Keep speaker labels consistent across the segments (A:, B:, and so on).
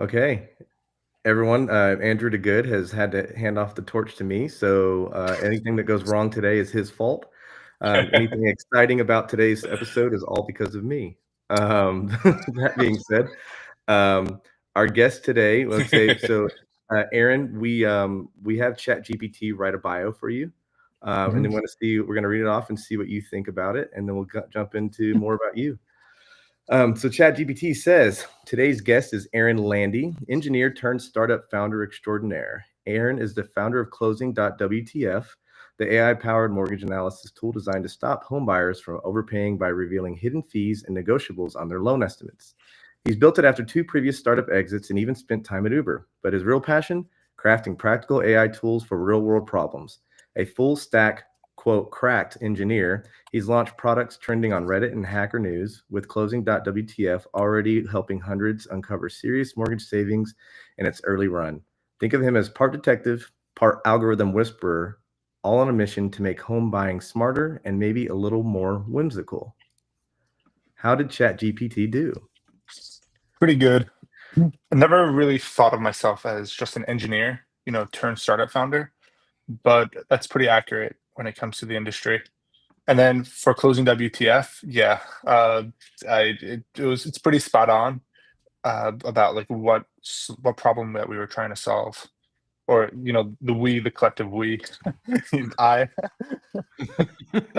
A: Okay, everyone. Andrew the Good has had to hand off the torch to me, so anything that goes wrong today is his fault. Anything exciting about today's episode is all because of me. That being said, um, our guest today, let's say, so Aaron, we have ChatGPT write a bio for you, and then we're going to read it off and see what you think about it, and then we'll jump into more about you. So ChatGPT says, today's guest is Aaron Landy, engineer turned startup founder extraordinaire. Aaron is the founder of CLosing WTF, the AI-powered mortgage analysis tool designed to stop homebuyers from overpaying by revealing hidden fees and negotiables on their loan estimates. He's built it after 2 previous startup exits and even spent time at Uber. But his real passion? Crafting practical AI tools for real-world problems. A full-stack, quote, cracked engineer, he's launched products trending on Reddit and Hacker News, with CLosing WTF already helping hundreds uncover serious mortgage savings in its early run. Think of him as part detective, part algorithm whisperer, all on a mission to make home buying smarter and maybe a little more whimsical. How did ChatGPT do?
B: Pretty good. I never really thought of myself as just an engineer, turned startup founder, but that's pretty accurate when it comes to the industry. And then for closing WTF, yeah, it's pretty spot on about like what problem that we were trying to solve, or the collective we, I.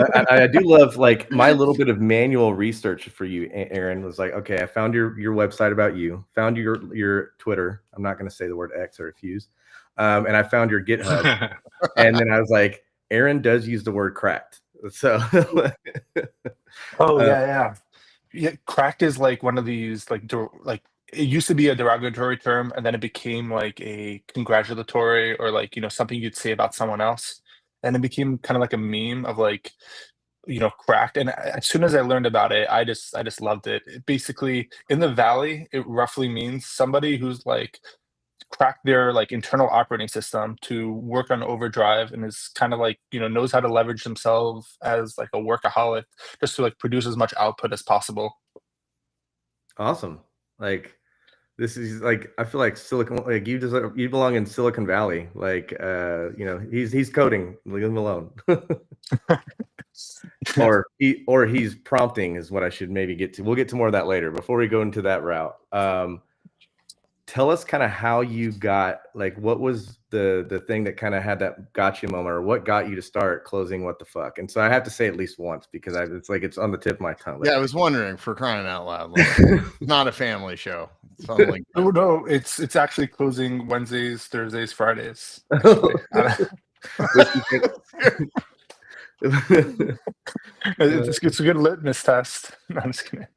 A: I do love, like, my little bit of manual research for you, Aaron, was like, okay, I found your website about you, found your Twitter. I'm not going to say the word X, I refuse. And I found your GitHub. And then I was like, Aaron does use the word cracked. So
B: Oh yeah. Cracked is like one of these like it used to be a derogatory term, and then it became like a congratulatory, or like something you'd say about someone else, and it became kind of like a meme of like cracked. And as soon as I learned about it, I just loved it. Basically, in the valley, it roughly means somebody who's like cracked their like internal operating system to work on overdrive, and is kind of like knows how to leverage themselves as like a workaholic, just to like produce as much output as possible.
A: awesome. Like, this is like, I feel like you belong in Silicon Valley. Like, he's coding, leave him alone. or he's prompting is what I should maybe get to. We'll get to more of that later. Before we go into that route, tell us kind of how you got, like, what was the thing that kind of had that gotcha moment, or what got you to start closing what the fuck? And so I have to say at least once, because it's like it's on the tip of my tongue.
C: Yeah, I was wondering, for crying out loud. Like, not a family show. Like
B: Oh no, it's actually closing Wednesdays, Thursdays, Fridays. Actually. It's a good litmus test. No, I'm just kidding.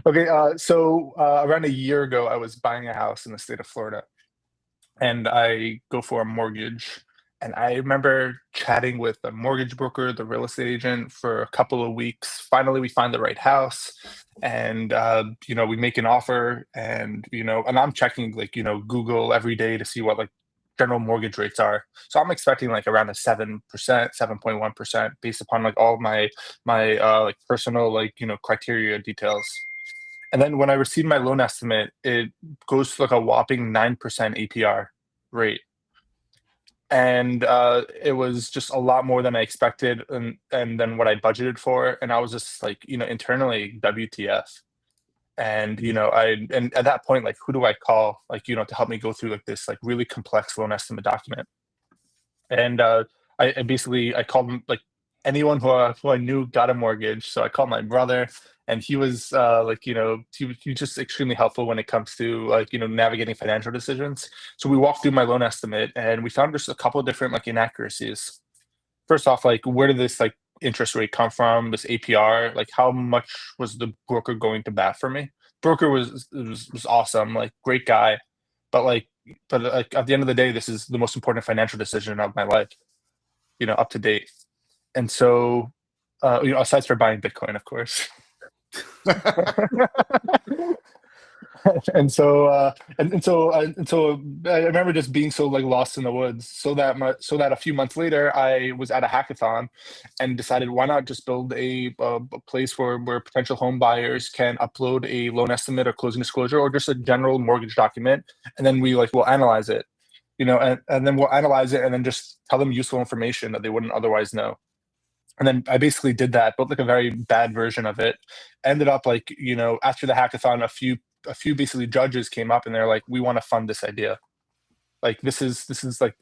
B: Okay, so around a year ago, I was buying a house in the state of Florida, and I go for a mortgage. And I remember chatting with the mortgage broker, the real estate agent, for a couple of weeks. Finally, we find the right house, and we make an offer, and and I'm checking like Google every day to see what like general mortgage rates are. So I'm expecting like around a 7%, 7.1%, based upon like all my like personal like criteria details. And then when I receive my loan estimate, it goes to like a whopping 9% APR rate. And it was just a lot more than I expected, and then what I budgeted for. And I was just like, internally, WTF. And and at that point, like, who do I call, like, to help me go through like this like really complex loan estimate document? And I called like anyone who I knew got a mortgage. So I called my brother, and he was like he was just extremely helpful when it comes to like navigating financial decisions. So we walked through my loan estimate, and we found just a couple of different like inaccuracies. First off, like, where did this like interest rate come from? This APR, like, how much was the broker going to bat for me? Broker was awesome, like, great guy, but like at the end of the day, this is the most important financial decision of my life, up to date. And so, aside from buying Bitcoin, of course. And so I remember just being so like lost in the woods. So that a few months later, I was at a hackathon, and decided why not just build a place where potential home buyers can upload a loan estimate or closing disclosure or just a general mortgage document, and then we'll analyze it, and then we'll analyze it and then just tell them useful information that they wouldn't otherwise know. And then I basically did that, built like a very bad version of it. Ended up like, after the hackathon, a few basically judges came up and they're like, we want to fund this idea. Like this is like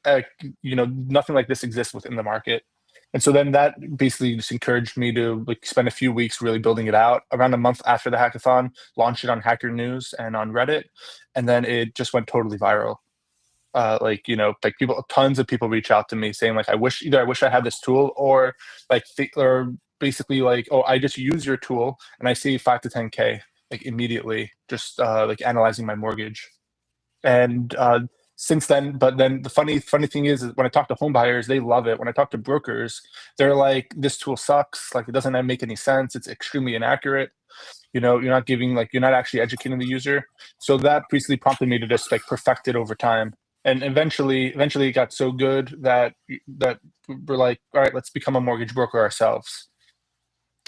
B: nothing like this exists within the market. And so then that basically just encouraged me to like spend a few weeks really building it out. Around a month after the hackathon, launched it on Hacker News and on Reddit, and then it just went totally viral. Like people, tons of people reach out to me saying like, I wish I had this tool, or or basically like, oh, I just use your tool and I save 5 to 10K like immediately, just like analyzing my mortgage. And since then, but then the funny thing is when I talk to home buyers, they love it. When I talk to brokers, they're like, this tool sucks, like it doesn't make any sense, it's extremely inaccurate. You're not actually educating the user. So that basically prompted me to just like perfect it over time. And eventually it got so good that we're like, all right, let's become a mortgage broker ourselves.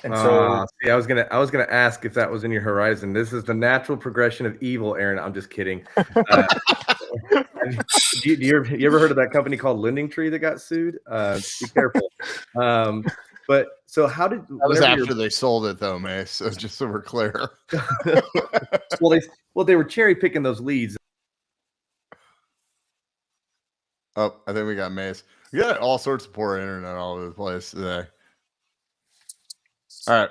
B: And so
A: See, I was gonna ask if that was in your horizon. This is the natural progression of evil, Aaron. I'm just kidding. You ever heard of that company called Lending Tree that got sued? Be careful. But so how did
C: that was after they sold it though, Mace? So just so we're clear.
A: well, they were cherry picking those leads.
C: Oh, I think we got Mace. We got all sorts of poor internet all over the place today. All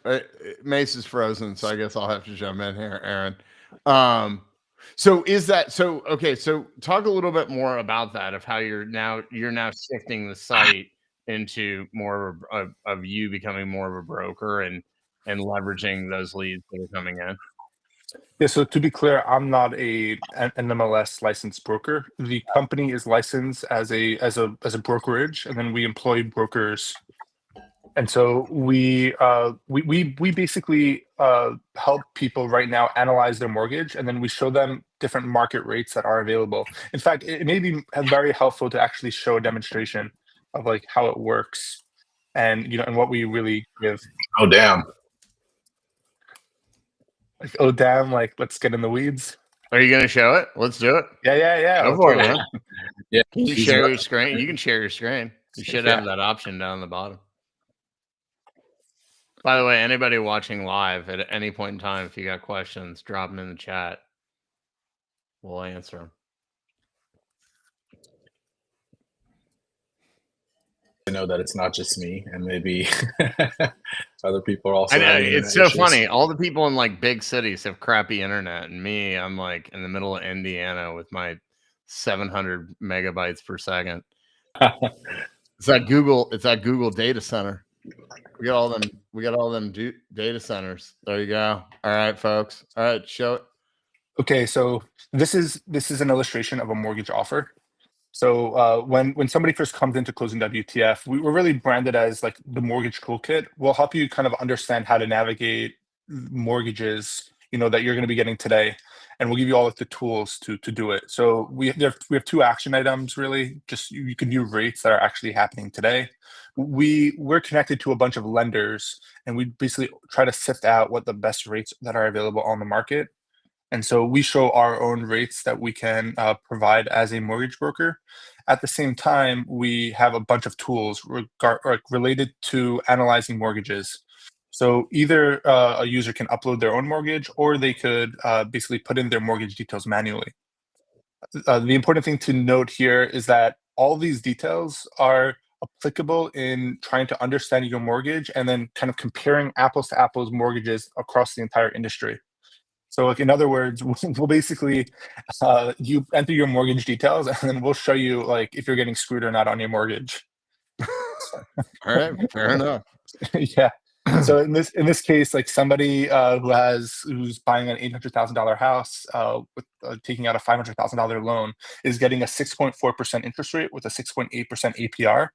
C: right, Mace is frozen, so I guess I'll have to jump in here, Aaron. So is that so? Okay, so talk a little bit more about that, of how you're now shifting the site into more of you becoming more of a broker and leveraging those leads that are coming in.
B: Yeah, so to be clear, I'm not an MLS licensed broker. The company is licensed as a brokerage, and then we employ brokers. And so we basically help people right now analyze their mortgage, and then we show them different market rates that are available. In fact, it may be very helpful to actually show a demonstration of like how it works, and and what we really give.
D: Oh damn!
B: Like, oh damn! Like, let's get in the weeds.
C: Are you gonna show it? Let's do it.
B: Yeah.
C: Go for it, man.
D: Yeah,
C: can you share your screen? You can share your screen. You should have that option down the bottom. By the way, anybody watching live at any point in time, if you got questions, drop them in the chat. We'll answer them.
D: I know that it's not just me, and maybe other people are also.
C: I know,
D: having
C: it's so
D: issues.
C: funny. All the people in like big cities have crappy internet, and me, I'm like in the middle of Indiana with my 700 megabytes per second. It's that Google data center. We got all them data centers. There you go. All right, folks. All right, show it.
B: Okay, so this is an illustration of a mortgage offer. So when somebody first comes into Closing WTF, we're really branded as like the mortgage toolkit. We'll help you kind of understand how to navigate mortgages, that you're going to be getting today, and we'll give you all of the tools to do it. So we have 2 action items really. Just you can view rates that are actually happening today. We're connected to a bunch of lenders, and we basically try to sift out what the best rates that are available on the market. And so we show our own rates that we can provide as a mortgage broker. At the same time, we have a bunch of tools related to analyzing mortgages. So either a user can upload their own mortgage, or they could basically put in their mortgage details manually. The important thing to note here is that all these details are applicable in trying to understand your mortgage and then kind of comparing apples to apples mortgages across the entire industry. So like, in other words, we'll basically, you enter your mortgage details, and then we'll show you like if you're getting screwed or not on your mortgage.
C: All right, fair enough.
B: Yeah. So in this case, like somebody who's buying an $800,000 house with taking out a $500,000 loan is getting a 6.4% interest rate with a 6.8% APR,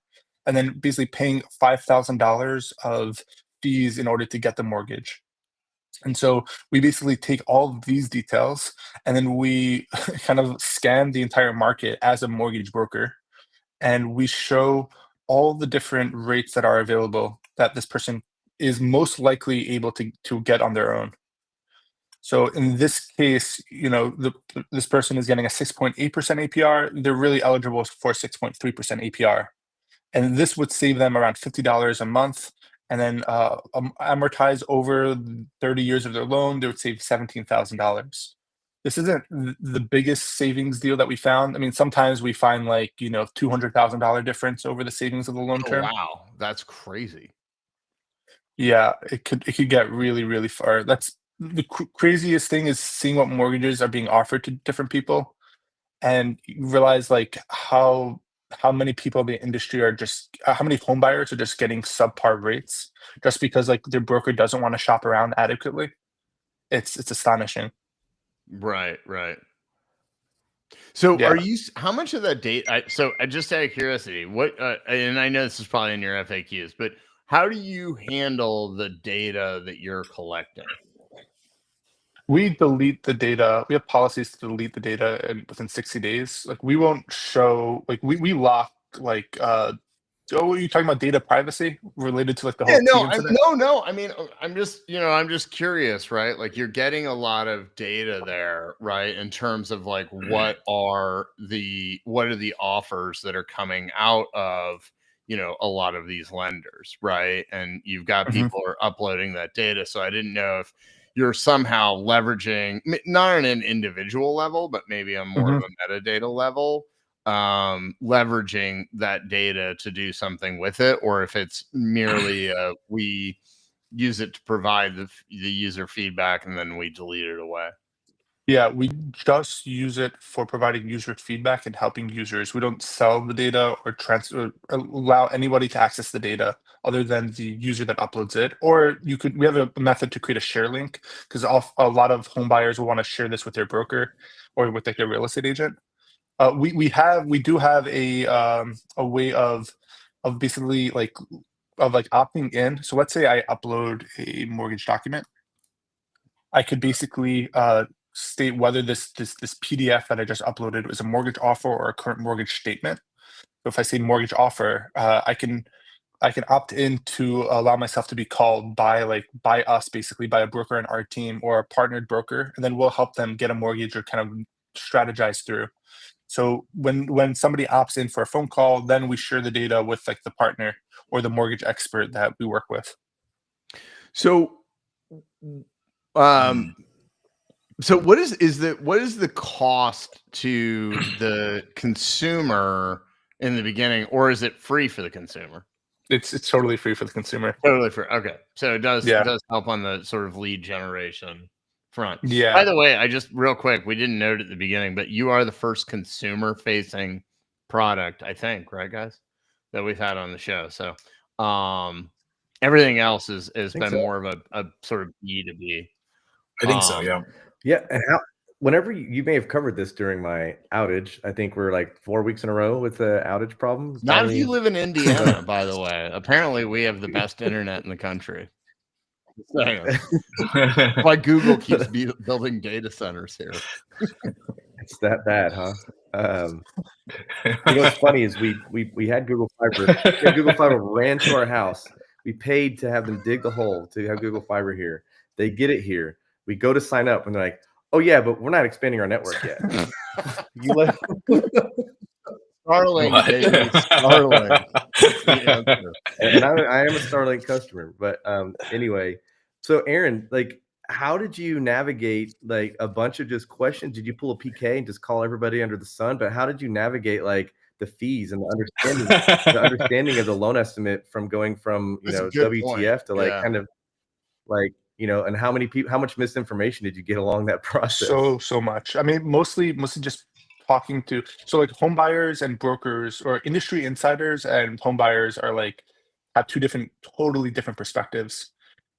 B: and then basically paying $5,000 of fees in order to get the mortgage. And so we basically take all of these details and then we kind of scan the entire market as a mortgage broker, and we show all the different rates that are available that this person is most likely able to get on their own. So in this case, this person is getting a 6.8% APR. They're really eligible for 6.3% APR. And this would save them around $50 a month. And then amortize over 30 years of their loan, they would save $17,000. This isn't the biggest savings deal that we found. I mean, sometimes we find like, $200,000 difference over the savings of the loan
C: Oh,
B: term.
C: wow. That's crazy.
B: Yeah, it could get really, really far. That's the craziest thing, is seeing what mortgages are being offered to different people, and you realize like how many people in the industry are just how many home buyers are just getting subpar rates just because like their broker doesn't want to shop around adequately. It's astonishing.
C: Right, right. So
B: Yeah.
C: how much of that data? So just out of curiosity, and I know this is probably in your FAQs, but how do you handle the data that you're collecting?
B: We delete the data. We have policies to delete the data within 60 days. Like we won't show like we lock like oh, are you talking about data privacy related to like the
C: Yeah,
B: whole key incident?
C: no. I mean, I'm just curious, right? Like you're getting a lot of data there, right? In terms of like what are the offers that are coming out of a lot of these lenders, right? And you've got
B: Mhm.
C: people are uploading that data. So I didn't know if you're somehow leveraging, not on an individual level, but maybe on more of a metadata level, leveraging that data to do something with it, or if it's merely we use it to provide the user feedback and then we delete it away.
B: Yeah, we just use it for providing user feedback and helping users. We don't sell the data or transfer allow anybody to access the data other than the user that uploads it. Or we have a method to create a share link, because a lot of home buyers will want to share this with their broker or with like their real estate agent. We do have a way of basically like opting in. So let's say I upload a mortgage document. I could basically state whether this PDF that I just uploaded was a mortgage offer or a current mortgage statement. So if I say mortgage offer, I can opt in to allow myself to be called by us, basically by a broker in our team or a partnered broker, and then we'll help them get a mortgage or kind of strategize through. So when somebody opts in for a phone call, then we share the data with like the partner or the mortgage expert that we work with.
C: So so what is the cost to the consumer in the beginning, or is it free for the consumer?
B: It's totally free for the consumer.
C: Totally free. Okay. So it does
B: Yeah.
C: help on the sort of lead generation front.
B: Yeah.
C: By the way, I just real quick, we didn't note at the beginning, but you are the first consumer facing product, I think, right, guys, that we've had on the show. So everything else has been more of a sort of B2B.
D: I think so, yeah.
A: Yeah, and whenever you may have covered this during my outage, I think we're like 4 weeks in a row with the outage problem.
C: Not if you live in Indiana, by the way. Apparently, we have the best internet in the country. Why Google keeps building data centers here.
A: It's that bad, huh? What's funny is we had Google Fiber. Google Fiber ran to our house. We paid to have them dig the hole to have Google Fiber here. They get it here. We go to sign up, and they're like, "Oh yeah, but we're not expanding our network yet." You let
C: Starlink, baby, Starlink.
A: And I am a Starlink customer, but anyway. So Aaron, like, how did you navigate like a bunch of just questions? Did you pull a PK and just call everybody under the sun? But how did you navigate like the fees and the understanding of the loan estimate from going from WTF to like kind of like and how much misinformation did you get along that process?
B: So much. I mean, mostly just talking to like home buyers and brokers, or industry insiders and home buyers are like have totally different perspectives.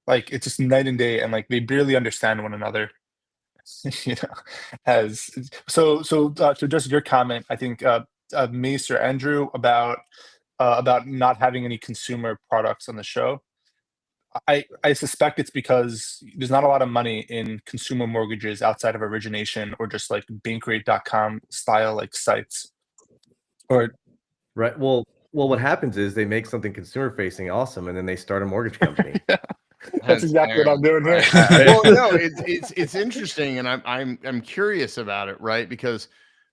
B: Like it's just night and day, and like they barely understand one another. As so just your comment, I think Mace or Andrew about not having any consumer products on the show. I suspect it's because there's not a lot of money in consumer mortgages outside of origination or just like bankrate.com style like sites. Or
A: Right. Well, what happens is they make something consumer facing awesome, and then they start a mortgage company.
B: yeah, that's
C: Hence
B: exactly what I'm
C: Aaron,
B: doing here.
C: right? Well, no, it's interesting, and I'm curious about it, right? Because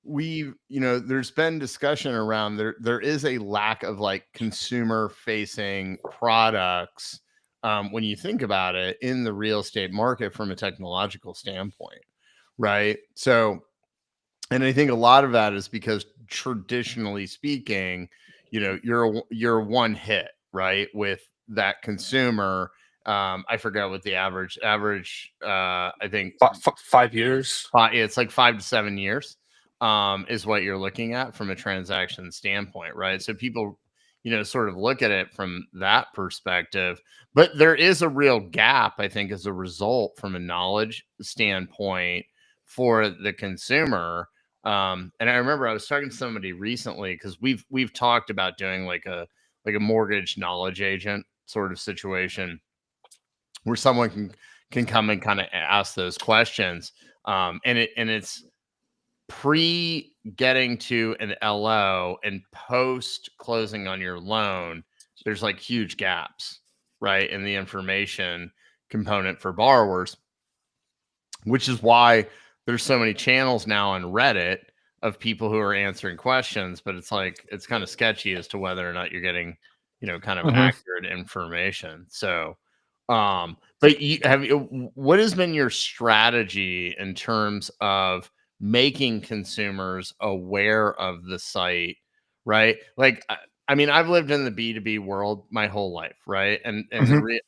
C: there's been discussion around there is a lack of like consumer facing products when you think about it in the real estate market from a technological standpoint, right? So, and I think a lot of that is because traditionally speaking, you're one hit, right, with that consumer. I forget what the average I think
B: 5 years.
C: it's like 5 to 7 years is what you're looking at from a transaction standpoint, right? So people, sort of look at it from that perspective, but there is a real gap, I think, as a result from a knowledge standpoint for the consumer. And I remember I was talking to somebody recently because we've talked about doing like a mortgage knowledge agent sort of situation where someone can come and kind of ask those questions. And it's pre getting to an LO and post closing on your loan. There's like huge gaps, right, in the information component for borrowers, which is why there's so many channels now on Reddit of people who are answering questions, but it's like it's kind of sketchy as to whether or not you're getting, kind of accurate information. So, but what has been your strategy in terms of making consumers aware of the site, right? Like, I mean, I've lived in the B2B world my whole life, right? And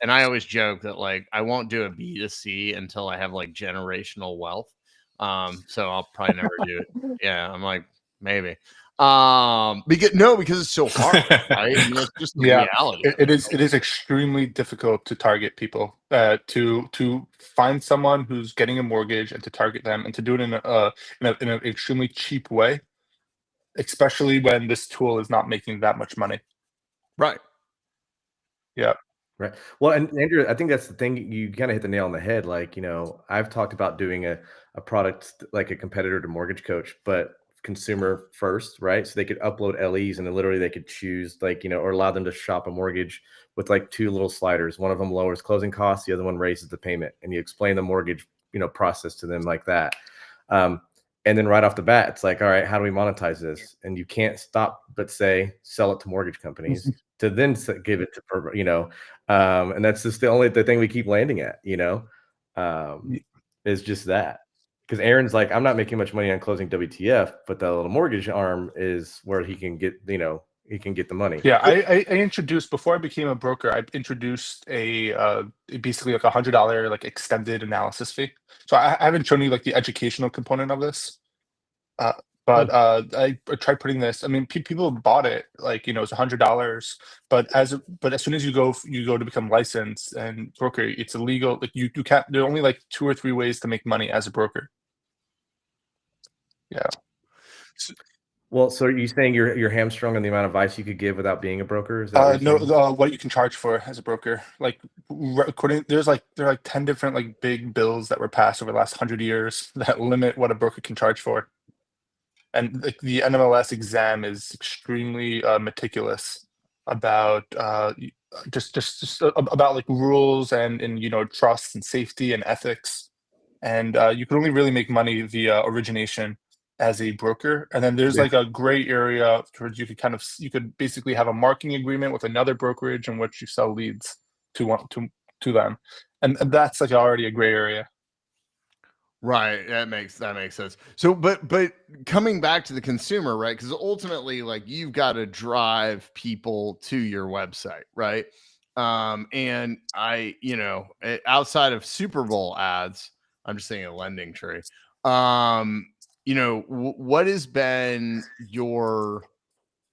C: I always joke that like I won't do a B2C until I have like generational wealth. So I'll probably never do it. Yeah, I'm like maybe. Because it's so hard, right? I mean, it's just the reality.
B: It is extremely difficult to target people. To find someone who's getting a mortgage and to target them and to do it in an extremely cheap way, especially when this tool is not making that much money.
C: Right.
B: Yeah.
A: Right. Well, and Andrew, I think that's the thing. You kind of hit the nail on the head. Like, I've talked about doing a product like a competitor to Mortgage Coach, but consumer first, right? So they could upload LEs and then literally they could choose like, or allow them to shop a mortgage with like two little sliders. One of them lowers closing costs, the other one raises the payment, and you explain the mortgage, process to them like that. And then right off the bat, it's like, all right, how do we monetize this? And you can't stop but say, sell it to mortgage companies to then give it to, and that's just the thing we keep landing at, is just that. Because Aaron's like, I'm not making much money on closing WTF, but the little mortgage arm is where he can get, he can get the money.
B: Yeah, I introduced, before I became a broker, I introduced basically like $100 like extended analysis fee. So I haven't shown you like the educational component of this, but I tried putting this. I mean, people bought it like it's $100, but as soon as you go to become licensed and broker, it's illegal. Like you can't. There are only like 2 or 3 ways to make money as a broker. Yeah.
A: Well, so are you saying you're hamstrung on the amount of advice you could give without being a broker? Is that what you're saying?
B: What you can charge for as a broker, like there are like 10 different like big bills that were passed over the last 100 years that limit what a broker can charge for, and like the NMLS exam is extremely meticulous about just about like rules and trust and safety and ethics, and you can only really make money via origination as a broker. And then there's like a gray area towards you could basically have a marketing agreement with another brokerage in which you sell leads to them, and that's like already a gray area.
C: Right. That makes sense. So, but coming back to the consumer, right? Because ultimately, like you've got to drive people to your website, right? And outside of Super Bowl ads, I'm just thinking of Lending Tree. What has been your,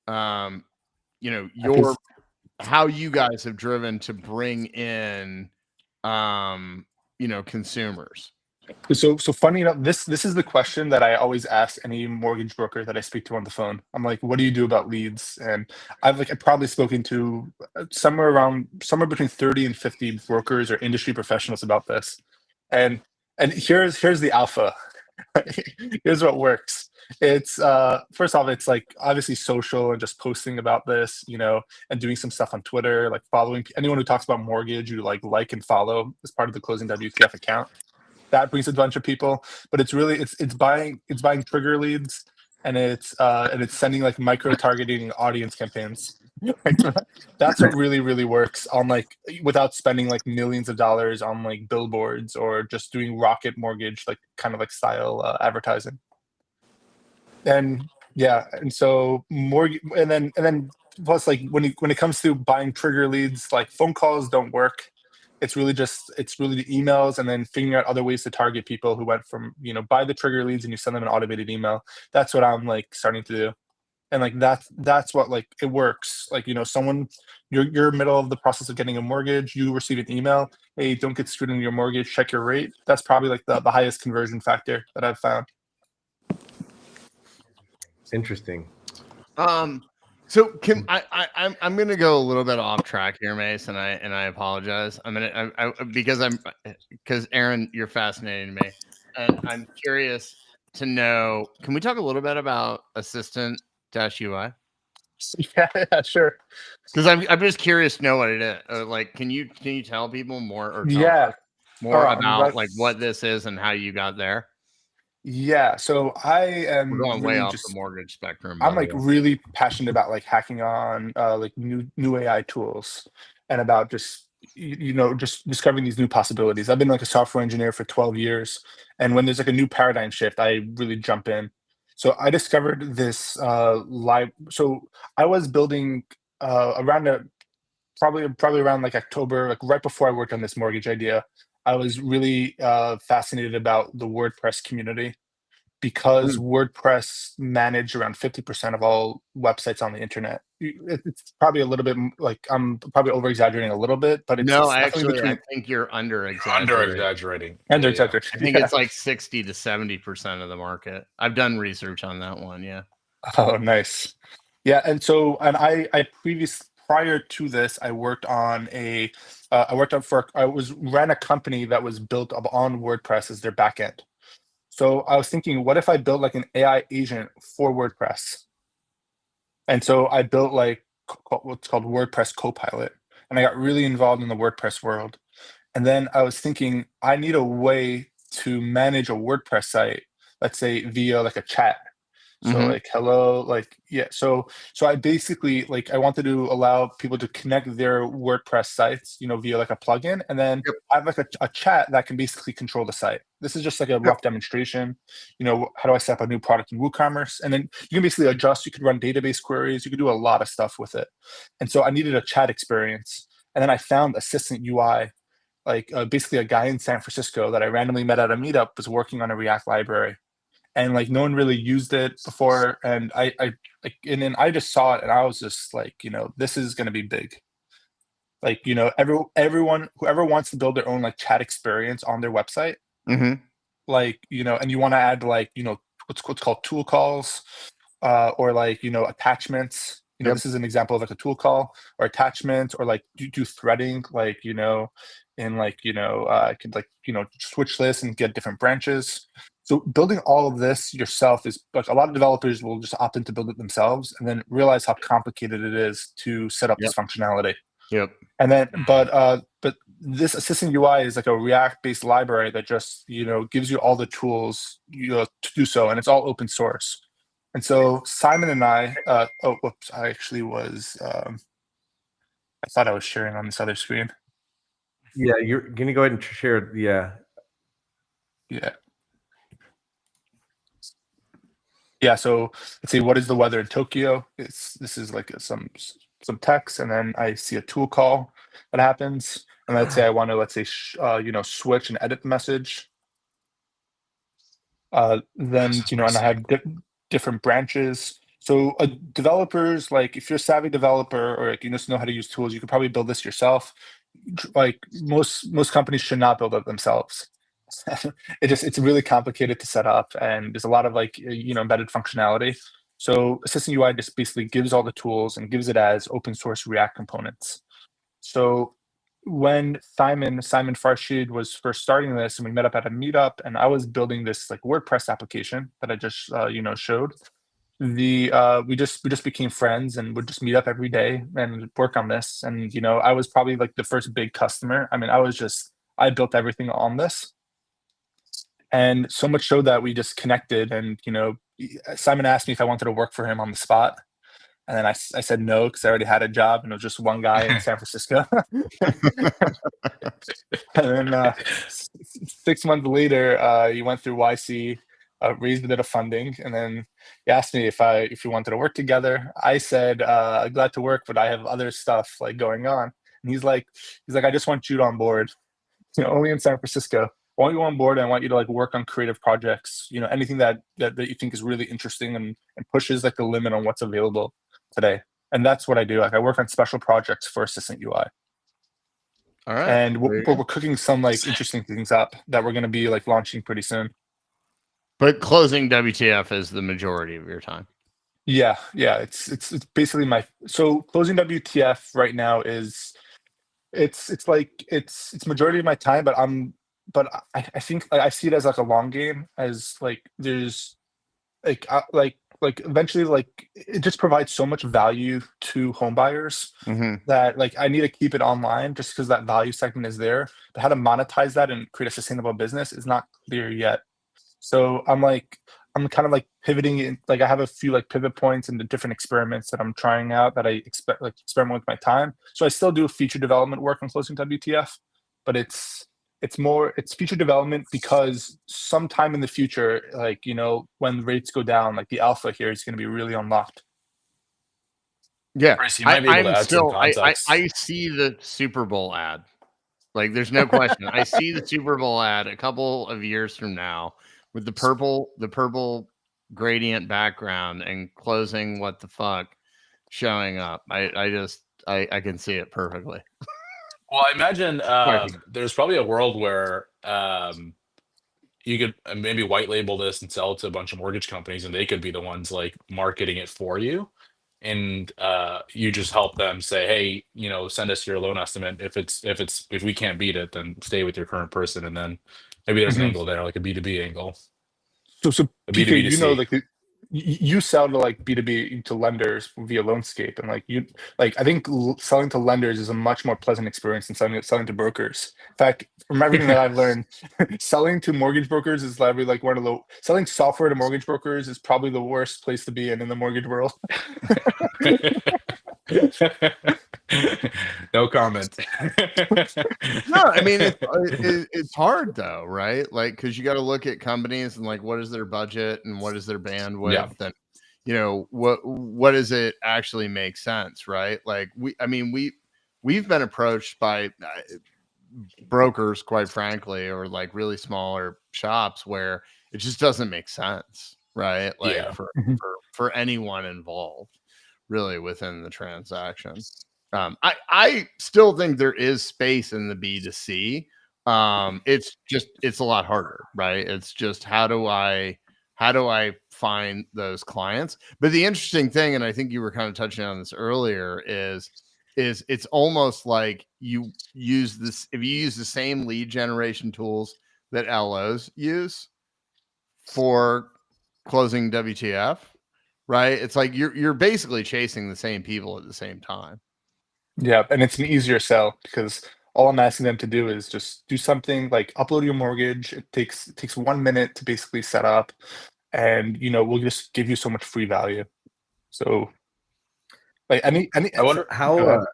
C: your how you guys have driven to bring in, consumers?
B: So funny enough, this is the question that I always ask any mortgage broker that I speak to on the phone. I'm like, what do you do about leads? And I've probably spoken to somewhere between 30 and 50 brokers or industry professionals about this. And here's the alpha. Here's what works. It's first off, it's like obviously social and just posting about this, and doing some stuff on Twitter, like following anyone who talks about mortgage, you like and follow as part of the Closing WTF account. That brings a bunch of people, but it's really it's buying trigger leads, and it's sending like micro targeting audience campaigns. Like, that's what really works on, like, without spending like millions of dollars on like billboards or just doing rocket mortgage like kind of like style advertising. And yeah, and so mortgage, and then plus, like, when it comes to buying trigger leads, like phone calls don't work. It's really the emails, and then figuring out other ways to target people who went from, buy the trigger leads and you send them an automated email. That's what I'm like starting to do. And like that's what, like, it works. Like, someone, you're middle of the process of getting a mortgage, you receive an email, hey, don't get screwed in your mortgage, check your rate. That's probably like the highest conversion factor that I've found.
A: Interesting.
C: So can I'm gonna go a little bit off track here, Mace, and I apologize. Because Aaron, you're fascinating me, and I'm curious to know. Can we talk a little bit about Assistant-UI?
B: Yeah, sure.
C: Because I'm just curious to know what it is. Like, can you tell people more, or tell
B: Yeah.
C: us more about
B: Right.
C: like what this is and how you got there?
B: Yeah, so I am
C: We're going way
B: really
C: off
B: just
C: the mortgage spectrum.
B: I'm
C: by
B: like
C: the way.
B: really passionate about like hacking on like new AI tools, and about just just discovering these new possibilities. I've been like a software engineer for 12 years, and when there's like a new paradigm shift, I really jump in. So I discovered this live. So I was building around probably around like October, like right before I worked on this mortgage idea. I was really fascinated about the WordPress community, because WordPress manage around 50% of all websites on the internet. It's probably a little bit like I'm probably over exaggerating a little bit, but
C: No,
B: it's definitely
C: actually, I
B: between
C: think you're under
D: Under
C: exaggerating.
D: exaggerating.
B: and
D: Yeah,
B: their
D: yeah.
C: I think
B: yeah.
C: it's like 60 to 70% of the market. I've done research on that one. Yeah.
B: Oh, nice. Yeah, and I prior to this, I worked on I was ran a company that was built up on WordPress as their backend. So I was thinking, what if I built like an AI agent for WordPress? And so I built like what's called WordPress Copilot, and I got really involved in the WordPress world. And then I was thinking, I need a way to manage a WordPress site, let's say via like a chat. So
C: Mhm.
B: like, hello, like, yeah. So I basically, like, I wanted to allow people to connect their WordPress sites, via like a plugin, and then
C: Yep.
B: have like a chat that can basically control the site. This is just like a
C: Yep.
B: rough demonstration. How do I set up a new product in WooCommerce? And then you can basically adjust. You could run database queries. You could do a lot of stuff with it. And so I needed a chat experience. And then I found Assistant UI, like basically a guy in San Francisco that I randomly met at a meetup was working on a React library, and like no one really used it before. And and then I just saw it, and I was just like, this is going to be big. Like, everyone, whoever wants to build their own like chat experience on their website,
C: Mhm.
B: like, and you want to add like, what's called tool calls, or like, attachments.
C: Yep.
B: This is an example of like a tool call or attachment, or like do threading, like, in like, I could like, switch this and get different branches. So building all of this yourself is like, a lot of developers will just opt in to build it themselves and then realize how complicated it is to set up
C: Yep.
B: this functionality.
C: Yep.
B: And then, but this Assistant UI is like a React-based library that just, gives you all the tools, to do so, and it's all open source. And so Simon and I, oh, whoops, I actually was, I thought I was sharing on this other screen.
A: Yeah, you're gonna go ahead and share. Yeah.
B: Yeah. So let's see, what is the weather in Tokyo? This is like some text, and then I see a tool call that happens, and let's say I want to, switch and edit the message. Then, and I have different branches. So developers, like, if you're a savvy developer, or like you just know how to use tools, you could probably build this yourself. Like most companies should not build it themselves. it's really complicated to set up, and there's a lot of like embedded functionality. So Assistant UI just basically gives all the tools and gives it as open source React components. So when Simon Farshid was first starting this, and we met up at a meetup, and I was building this like WordPress application that I just showed. We just became friends and would just meet up every day and work on this. And I was probably like the first big customer. I mean, I built everything on this. And so much so that we just connected, and Simon asked me if I wanted to work for him on the spot. And then I said no, because I already had a job and it was just one guy in San Francisco. And then 6 months later, he went through YC, raised a bit of funding, and then he asked me if we wanted to work together. I said, glad to work, but I have other stuff like going on. And he's like, I just want you on board, only in San Francisco. I want you on board, and I want you to like work on creative projects, anything that you think is really interesting and pushes like the limit on what's available today. And that's what I do. Like I work on special projects for Assistant UI.
C: All right.
B: And we're cooking some like interesting things up that we're going to be like launching pretty soon.
C: But closing WTF is the majority of your time.
B: Yeah. It's basically closing WTF right now is it's majority of my time, but I think I see it as like a long game, as like there's like eventually like it just provides so much value to home buyers that like I need to keep it online just because that value segment is there. But how to monetize that and create a sustainable business is not clear yet. So I'm kind of like pivoting in, like I have a few like pivot points and the different experiments that I'm trying out that I experiment with my time. So I still do feature development work on closing WTF, but it's feature development because sometime in the future, like when rates go down, like the alpha here is going to be really unlocked.
C: Yeah,
D: Bryce, you might be able to add some context.
C: I see the Super Bowl ad. Like, there's no question. I see the Super Bowl ad a couple of years from now with the purple gradient background and closing what the fuck showing up. I can see it perfectly.
D: Well, I imagine there's probably a world where you could maybe white label this and sell it to a bunch of mortgage companies, and they could be the ones like marketing it for you. And you just help them say, hey, send us your loan estimate. If we can't beat it, then stay with your current person. And then maybe there's an angle there, like a B2B angle.
B: So
D: A
B: PK,
D: B2B2C.
B: like you sell to like B2B to lenders via Loanscape, and like I think selling to lenders is a much more pleasant experience than selling to brokers. In fact, from everything that I've learned, selling to mortgage brokers is probably like selling software to mortgage brokers is probably the worst place to be in the mortgage world.
D: No comment.
C: No, I mean it's hard though, right? Like, because you got to look at companies and like what is their budget and what is their bandwidth, and what does it actually make sense, right? Like we've been approached by brokers, quite frankly, or like really smaller shops where it just doesn't make sense, right? Like for anyone involved, really, within the transaction. I still think there is space in the B2C. It's a lot harder, right? It's just how do I find those clients? But the interesting thing, and I think you were kind of touching on this earlier, is it's almost like if you use the same lead generation tools that LOs use for closing WTF, right? It's like you're basically chasing the same people at the same time.
B: Yeah, and it's an easier sell because all I'm asking them to do is just do something like upload your mortgage. It takes 1 minute to basically set up, and we'll just give you so much free value. So, like I
A: wonder how.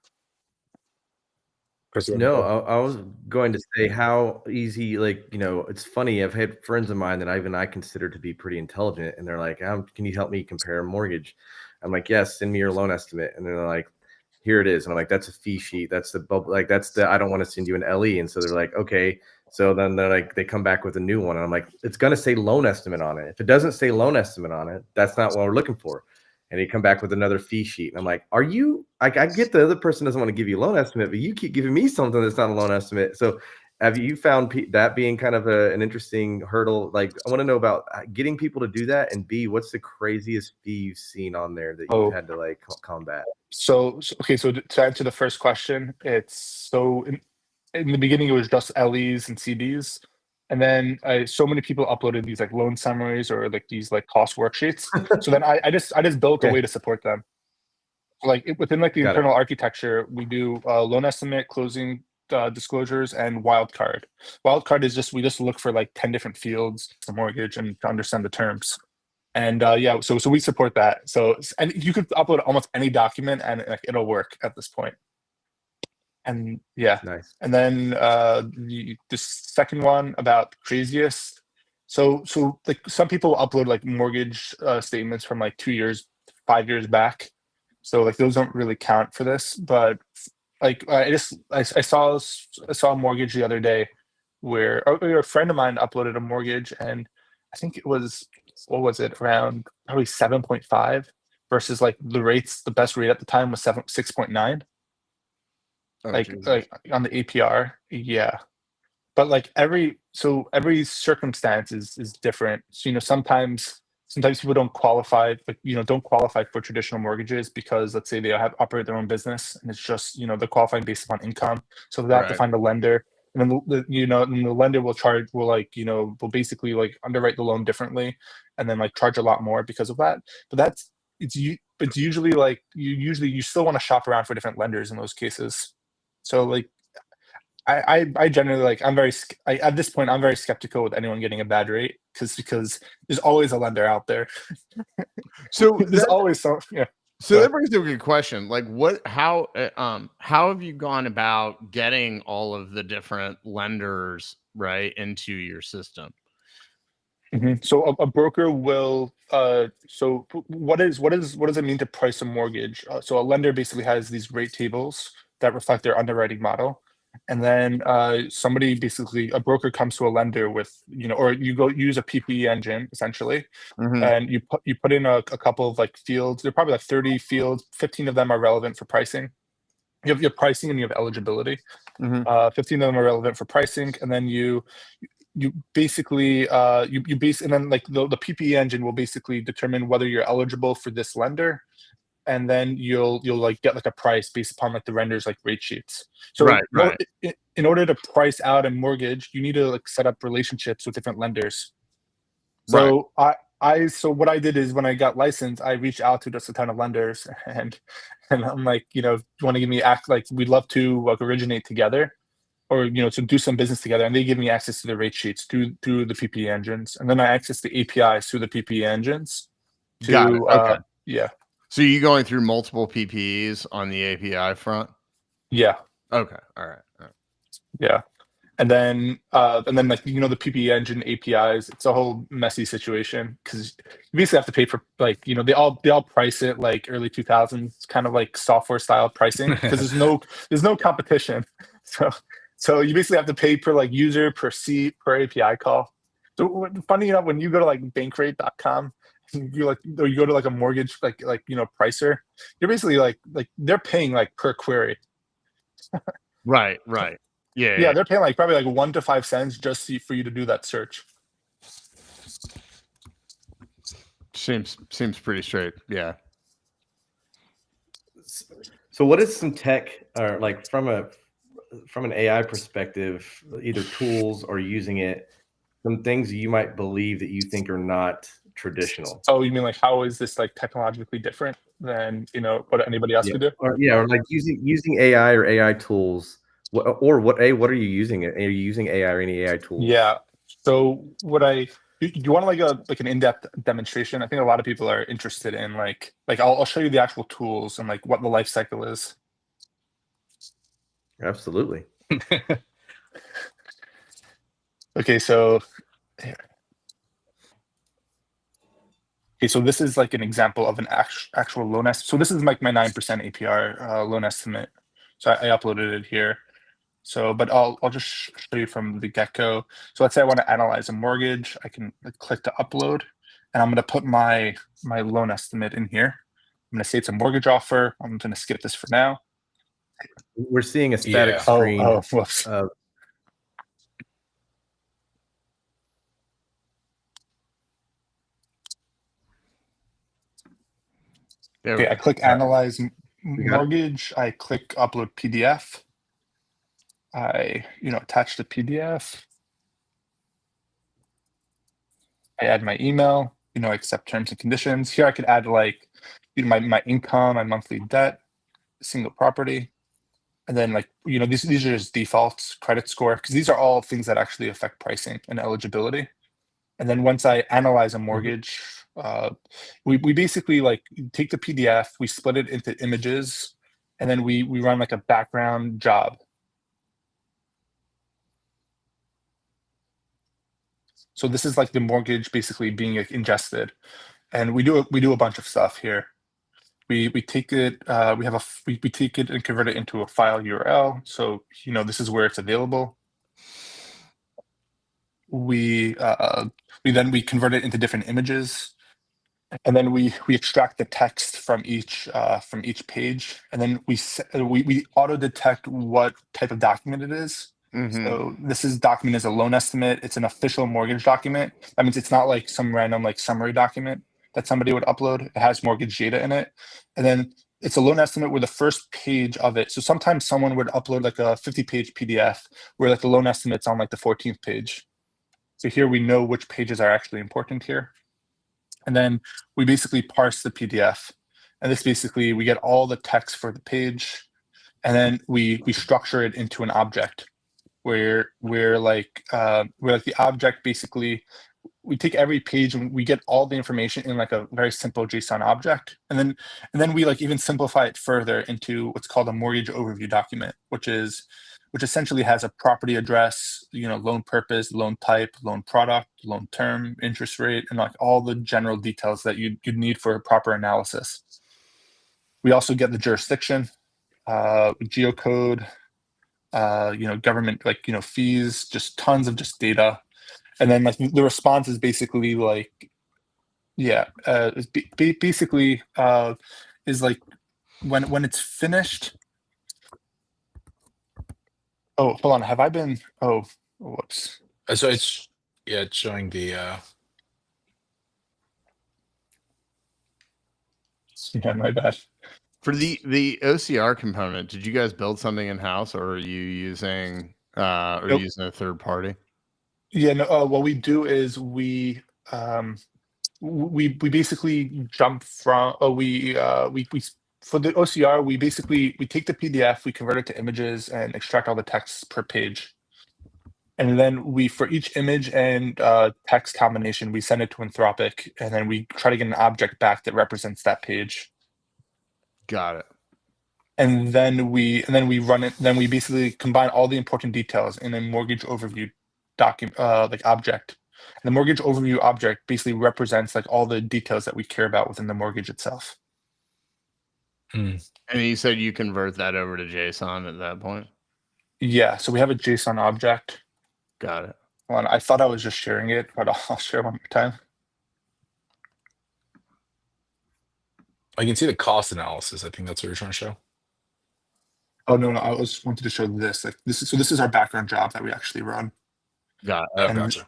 B: No,
A: I was going to say how easy, like, it's funny. I've had friends of mine that I consider to be pretty intelligent, and they're like, can you help me compare a mortgage? I'm like, yes, send me your loan estimate. And they're like, here it is. And I'm like, that's a fee sheet. That's the bubble. Like, I don't want to send you an LE. And so they're like, okay. So then they're like, they come back with a new one. And I'm like, it's going to say loan estimate on it. If it doesn't say loan estimate on it, that's not what we're looking for. And they come back with another fee sheet. And I'm like, are you, I get the other person doesn't want to give you a loan estimate, but you keep giving me something that's not a loan estimate. So Have you found that being kind of an interesting hurdle? Like, I want to know about getting people to do that, and B, what's the craziest fee you've seen on there that you've had to like combat?
B: Okay, so to answer the first question, it's in the beginning it was just LEs and CDs, and then so many people uploaded these like loan summaries or like these like cost worksheets. So then I just built a way to support them. Like within like the internal architecture, we do loan estimate, closing disclosures, and wildcard. Wildcard is just we just look for like 10 different fields for mortgage and to understand the terms. And yeah, so we support that. So and you could upload almost any document and like it'll work at this point. And yeah,
A: Nice.
B: and then the second one about craziest. So like some people upload like mortgage statements from like 2 years, 5 years back. So like those don't really count for this, but like I saw a mortgage the other day where a friend of mine uploaded a mortgage, and I think it was, what was it, around probably 7.5 versus like the best rate at the time was 6.9. Like on the APR, yeah. But like every circumstance is different. So sometimes people don't qualify, but don't qualify for traditional mortgages because let's say they operate their own business and it's just they're qualifying based upon income, so they have to find a lender, and then the lender will basically like underwrite the loan differently, and then like charge a lot more because of that. But it's usually like you still want to shop around for different lenders in those cases. So like I generally like at this point I'm very skeptical with anyone getting a bad rate because there's always a lender out there.
C: So
B: there's always some. Yeah.
C: So that brings up a good question. Like, how have you gone about getting all of the different lenders into your system?
B: Mm-hmm. So a broker will. So what does it mean to price a mortgage? So a lender basically has these rate tables that reflect their underwriting model. And then a broker comes to a lender with, or you go use a PPE engine essentially, and you put in a couple of like fields. There are probably like 30 fields. 15 of them are relevant for pricing. You have your pricing and you have eligibility. 15 of them are relevant for pricing, and then you basically and then like the PPE engine will basically determine whether you're eligible for this lender, and then you'll like get like a price based upon like the render's like rate sheets. So in order to price out a mortgage, you need to like set up relationships with different lenders. So so what I did is when I got licensed, I reached out to just a ton of lenders, and I'm like, you want to give me we'd love to like originate together, or to do some business together, and they give me access to the rate sheets through the PPE engines, and then I access the APIs through the PPE engines.
C: Got it. Okay.
B: Yeah.
C: So you going through multiple PPEs on the API front?
B: Yeah.
C: Okay. All right.
B: Yeah. And then like the PPE engine APIs, it's a whole messy situation because you basically have to pay for like they all price it like early 2000s kind of like software style pricing because there's no competition. So you basically have to pay per like user, per seat, per API call. So funny enough, when you go to like bankrate.com, you go to like a mortgage pricer, you're basically like they're paying like per query.
C: Right. Yeah,
B: they're paying like probably like 1 to 5 cents just for you to do that search.
C: Seems pretty straight. Yeah.
A: So what is some tech, or like from an AI perspective, either tools or using it, some things you might believe that you think are not traditional?
B: Oh, you mean like how is this like technologically different than what anybody else could do?
A: Or like using AI or AI tools. What are you using it? Are you using AI or any AI tools?
B: Yeah. So you want like an in-depth demonstration? I think a lot of people are interested in like I'll show you the actual tools and like what the life cycle is.
A: Absolutely.
B: Okay, so so this is like an example of an actual loan estimate. So this is like my 9% APR loan estimate. So I uploaded it here. So, but I'll just show you from the get-go. So let's say I want to analyze a mortgage. I can click to upload, and I'm going to put my loan estimate in here. I'm going to say it's a mortgage offer. I'm going to skip this for now.
A: We're seeing a static screen.
B: Whoops.
C: There we
B: Okay, I
C: go.
B: click
C: All right.
B: analyze
A: got it.
B: mortgage. I click upload PDF. I, attach the PDF. I add my email, accept terms and conditions. Here I could add like my income, my monthly debt, single property. And then these are just defaults, credit score, because these are all things that actually affect pricing and eligibility. And then once I analyze a mortgage, we basically take the PDF, we split it into images, and then we run like a background job. So this is like the mortgage basically being ingested, and we do a bunch of stuff here. We take it, we take it and convert it into a file URL. So this is where it's available. We convert it into different images, and then we extract the text from each page, and then we auto detect what type of document it is. So document is a loan estimate. It's an official mortgage document. That means it's not like some random summary document that somebody would upload. It has mortgage data in it, and then it's a loan estimate where the first page of it. So sometimes someone would upload like a 50-page PDF where the loan estimate's on the 14th page. So here we know which pages are actually important here. And then we basically parse the PDF. And this basically, we get all the text for the page, and then we structure it into an object where the object basically, we take every page and we get all the information in a very simple JSON object. And then we even simplify it further into what's called a mortgage overview document, which essentially has a property address, loan purpose, loan type, loan product, loan term, interest rate, and all the general details that you'd need for a proper analysis. We also get the jurisdiction, geocode, government, fees, just tons of just data. And then the response is basically basically is when it's finished. Oh, hold on. Have I been? Oh, whoops.
D: So it's showing the.
B: Yeah, my bad.
C: For the OCR component, did you guys build something in house, or are you using
B: Nope.
C: using a third party?
B: Yeah, no. What we do is we basically jump from we for the OCR we take the PDF, we convert it to images and extract all the text per page, and then for each image and text combination we send it to Anthropic, and then we try to get an object back that represents that page. Got it. And then we run it. Then we basically combine all the important details in a mortgage overview document, object. And the mortgage overview object basically represents all the details that we care about within the mortgage itself.
C: And you said you convert that over to JSON at that point? Yeah.
B: So we have a JSON object.
C: Got it.
B: Hold on, I thought I was just sharing it, but I'll share one more time.
D: I can see the cost analysis. I think that's what you're trying to show.
B: Oh no, I wanted to show this. This is our background job that we actually run.
C: Got it.
D: Gotcha.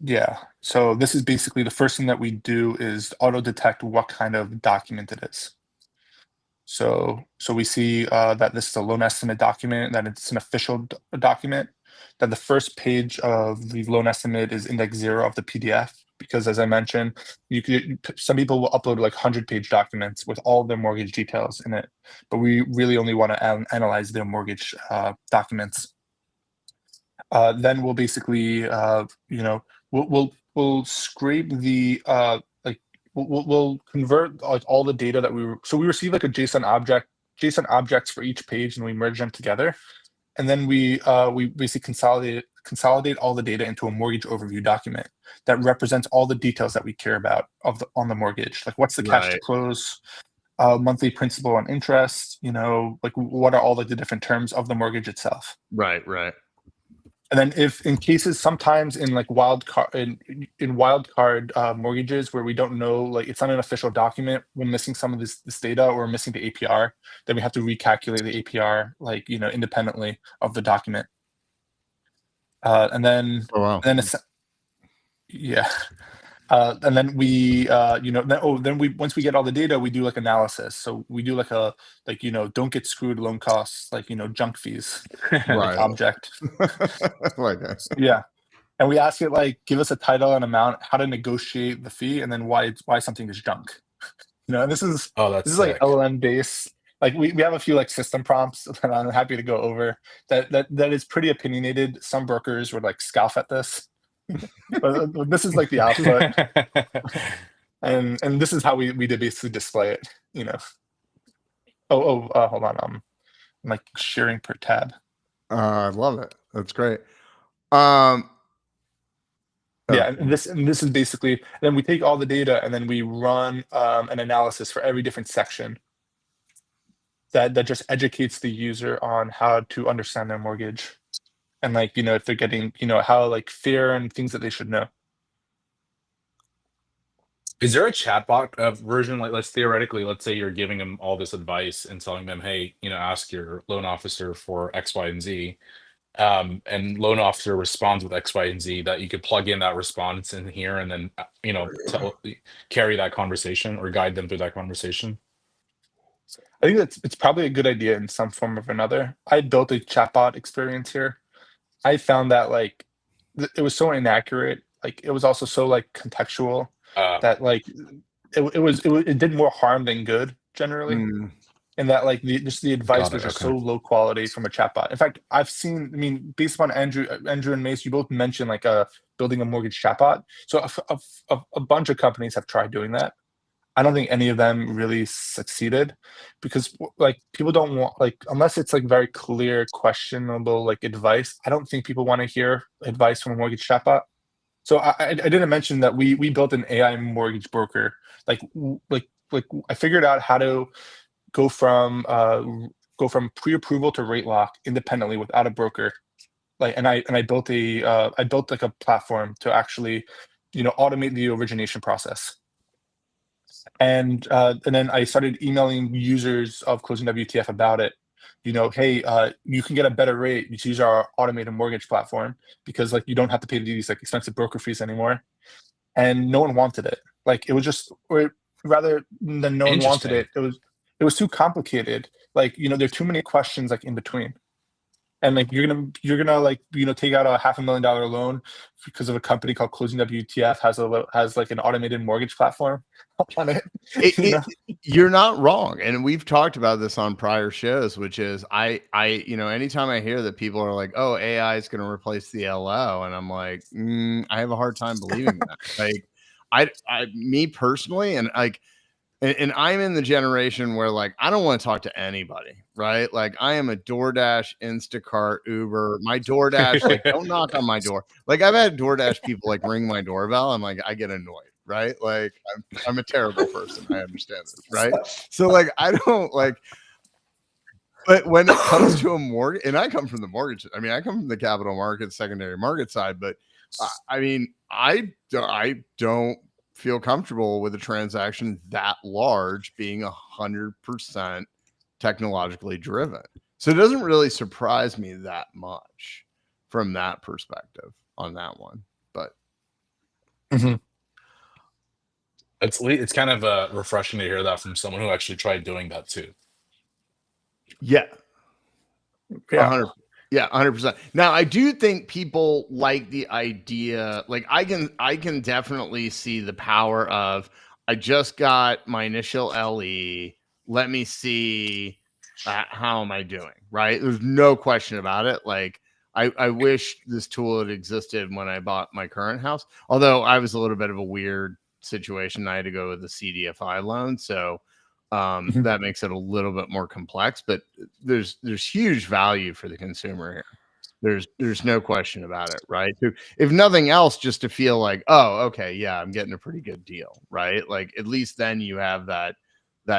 B: Yeah. So this is basically the first thing that we do is auto detect what kind of document it is. So we see that this is a loan estimate document, that it's an official document, that the first page of the loan estimate is index 0 of the PDF, because as I mentioned, some people will upload 100-page documents with all their mortgage details in it, but we really only want to analyze their mortgage documents. Then we'll basically, we'll scrape the we'll convert all the data that we receive a JSON objects for each page, and we merge them together, and then we basically consolidate all the data into a mortgage overview document that represents all the details that we care about on the mortgage, what's the cash to close, monthly principal and interest, what are all the different terms of the mortgage itself.
C: Right.
B: And then if in cases, sometimes in wildcard mortgages where we don't know, it's not an official document, we're missing some of this data, or missing the APR, then we have to recalculate the APR independently of the document. And then,
C: Oh, wow.
B: and then yeah. And then we, then we once we get all the data, we do like analysis. So we do like don't get screwed loan costs, junk fees,
C: Right.
B: object.
C: Yeah.
B: And we ask it give us a title and amount, how to negotiate the fee, and then why something is junk. And this is like LLM based. We have a few system prompts that I'm happy to go over that is pretty opinionated. Some brokers would scoff at this. But this is the output. and this is how we did basically display it, hold on. I'm sharing per tab.
C: I love it. That's great.
B: Yeah, and this is basically, then we take all the data and then we run an analysis for every different section that just educates the user on how to understand their mortgage, and if they're getting how fair and things that they should know.
D: Is there a chatbot version? Let's say you're giving them all this advice and telling them, hey, ask your loan officer for X, Y, and Z. And loan officer responds with X, Y, and Z, that you could plug in that response in here and then, carry that conversation or guide them through that conversation.
B: I think it's probably a good idea in some form or another. I built a chatbot experience here. I found that it was so inaccurate. It was also so contextual that it did more harm than good generally. And that the advice was just so low quality from a chatbot. In fact, I've seen, based upon Andrew and Mace, you both mentioned building a mortgage chatbot. So a bunch of companies have tried doing that. I don't think any of them really succeeded, because people don't want, unless it's very clear, questionable advice. I don't think people want to hear advice from a mortgage chatbot. So I didn't mention that we built an AI mortgage broker. I figured out how to go from pre-approval to rate lock independently without a broker. I built a platform to actually automate the origination process. And then I started emailing users of CLosing WTF about it. Hey, you can get a better rate. You use our automated mortgage platform, because you don't have to pay these expensive broker fees anymore. And no one wanted it. It was just, or rather than no one wanted it, it was too complicated. There are too many questions in between. And you're gonna take out a $500,000 loan because of a company called CLosing WTF has an automated mortgage platform on it.
C: You're not wrong, and we've talked about this on prior shows, which is I anytime I hear that people are like, oh, AI is going to replace the LO, and I'm like, I have a hard time believing that. Me personally, and and I'm in the generation where I don't want to talk to anybody, right? I am a DoorDash, Instacart, Uber. My DoorDash, don't knock on my door. I've had DoorDash people ring my doorbell. I'm I get annoyed, right? I'm a terrible person. I understand this, right? So I don't but when it comes to a mortgage, and I come from the mortgage, I come from the capital market, secondary market side, but I don't feel comfortable with a transaction that large being 100% technologically driven. So it doesn't really surprise me that much from that perspective on that one. But
D: it's kind of refreshing to hear that from someone who actually tried doing that too.
C: Yeah. 100%. Now, I do think people like the idea. I can definitely see the power of, I just got my initial LE. Let me see how am I doing, right? There's no question about it. I wish this tool had existed when I bought my current house. Although I was a little bit of a weird situation. I had to go with a CDFI loan. So that makes it a little bit more complex, but there's huge value for the consumer here. There's no question about it, right? So if nothing else, just to feel oh, okay, yeah, I'm getting a pretty good deal, right? At least then you have that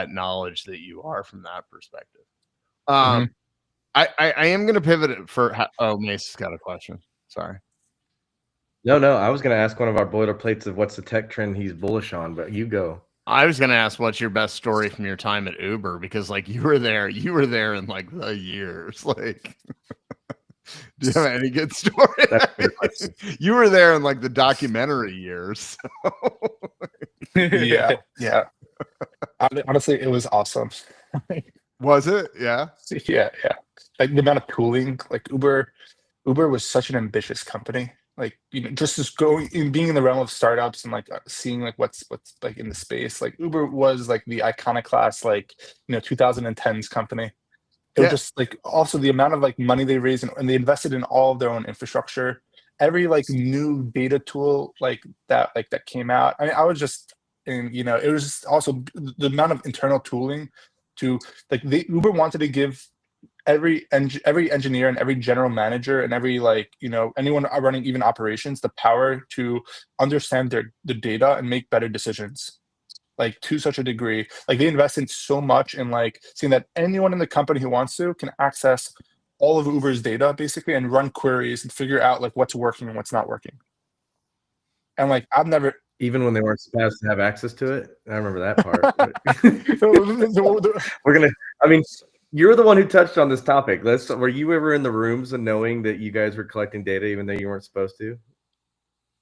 C: knowledge that you are from that perspective. I am going to pivot it for. Oh, Mace has got a question. Sorry.
A: No, I was going to ask one of our boilerplates of what's the tech trend he's bullish on, but you go.
C: I was going to ask what's your best story from your time at Uber, because you were there in the years. Do you have any good stories?
A: That's a fair question.
C: You were there in like the documentary years.
B: Yeah. Honestly, it was awesome.
C: Was it? Yeah.
B: Yeah. Like the amount of tooling, like Uber was such an ambitious company. Like, just going in, being in the realm of startups and like seeing like what's like in the space. Like Uber was like the iconoclast, like 2010s company. It was just like also the amount of like money they raised and they invested in all of their own infrastructure. Every like new data tool that came out. I mean, I was just, and it was just also the amount of internal tooling to like Uber wanted to give every engineer and every general manager and every anyone running even operations the power to understand the data and make better decisions, like to such a degree. Like they invest in so much in like seeing that anyone in the company who wants to can access all of Uber's data basically and run queries and figure out like what's working and what's not working. And like I've never
A: Even when they weren't supposed to have access to it. I remember that part. I mean, you're the one who touched on this topic. Were you ever in the rooms and knowing that you guys were collecting data even though you weren't supposed to?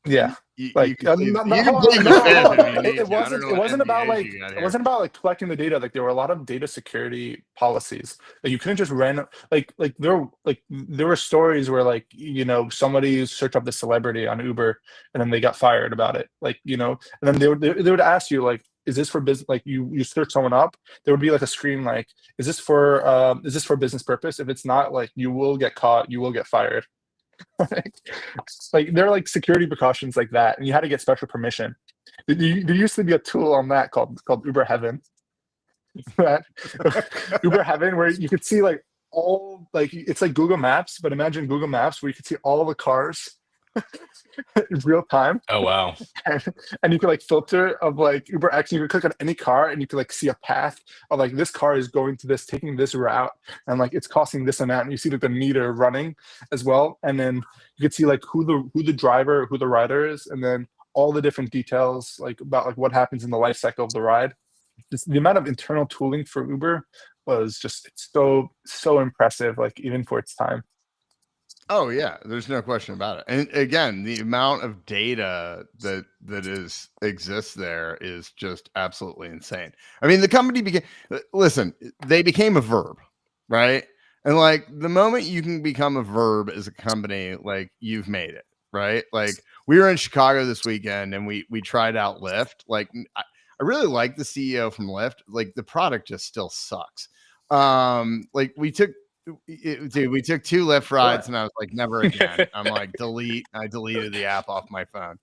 B: Yeah. It wasn't about like collecting the data. Like there were a lot of data security policies. Like you couldn't just there were stories where somebody searched up the celebrity on Uber and then they got fired about it. And then they would ask you like, is this for business? Like you search someone up, there would be like a screen like, is this for business purpose? If it's not, like you will get caught, you will get fired. Like there are like security precautions like that, and you had to get special permission. There used to be a tool on that called Uber Heaven. Uber Heaven, where you could see like all it's like Google Maps, but imagine Google Maps where you could see all the cars in real time.
D: Oh wow!
B: And you could like filter of like Uber X. And you could click on any car, and you could like see a path of like this car is going to this, taking this route, and like it's costing this amount. And you see like the meter running as well, and then you could see like who the driver, who the rider is, and then all the different details like about like what happens in the life cycle of the ride. The amount of internal tooling for Uber was just so impressive, like even for its time.
C: Oh yeah, there's no question about it. And again, the amount of data that exists there is just absolutely insane. I mean, the company they became a verb, right? And like the moment you can become a verb as a company, like you've made it, right? Like we were in Chicago this weekend and we tried out Lyft. Like I really like the CEO from Lyft. Like the product just still sucks. Like we took 2 Lyft rides and I was like, never again. I'm like, delete. I deleted the app off my phone.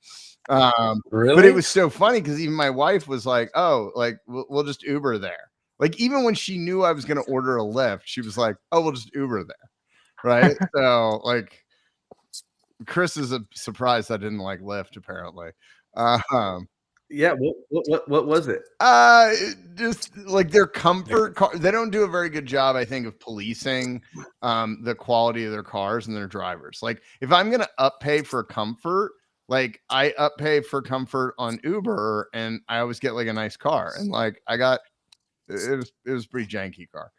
D: Really?
C: But it was so funny because even my wife was like, oh, like we'll just Uber there. Like even when she knew I was going to order a Lyft, she was like, oh, we'll just Uber there. Right. So like Chris is surprised I didn't like Lyft apparently.
A: Yeah, what was it?
C: Just like their comfort car. They don't do a very good job, I think, of policing the quality of their cars and their drivers. Like if I'm gonna up-pay for comfort, like I up-pay for comfort on Uber, and I always get like a nice car. And like I got it was a pretty janky car.